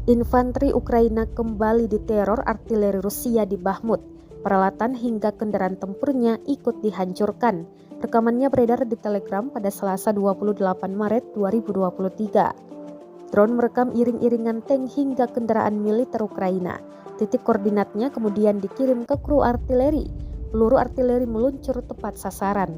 Infanteri Ukraina kembali diteror artileri Rusia di Bakhmut. Peralatan hingga kendaraan tempurnya ikut dihancurkan. Rekamannya beredar di Telegram pada Selasa 28 Maret 2023. Drone merekam iring-iringan tank hingga kendaraan militer Ukraina. Titik koordinatnya kemudian dikirim ke kru artileri. Peluru artileri meluncur tepat sasaran.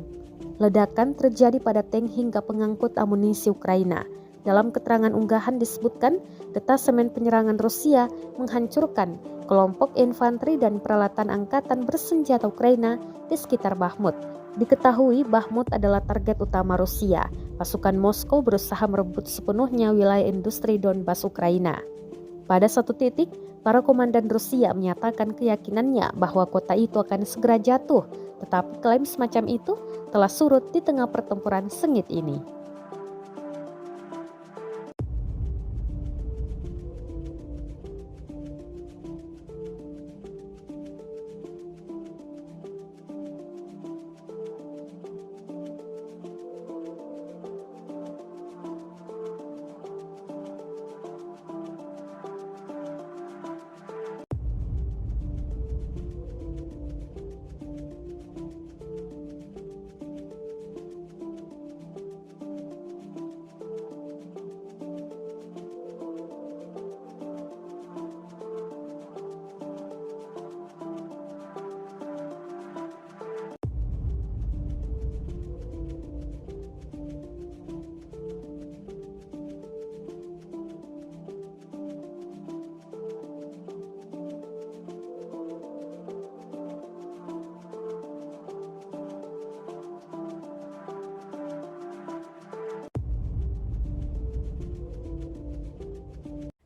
Ledakan terjadi pada tank hingga pengangkut amunisi Ukraina. Dalam keterangan unggahan disebutkan, detasemen penyerangan Rusia menghancurkan kelompok infanteri dan peralatan angkatan bersenjata Ukraina di sekitar Bakhmut. Diketahui Bakhmut adalah target utama Rusia. Pasukan Moskow berusaha merebut sepenuhnya wilayah industri Donbas Ukraina. Pada satu titik, para komandan Rusia menyatakan keyakinannya bahwa kota itu akan segera jatuh, tetapi klaim semacam itu telah surut di tengah pertempuran sengit ini.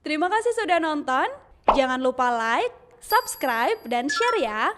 Terima kasih sudah nonton. Jangan lupa like, subscribe, dan share ya.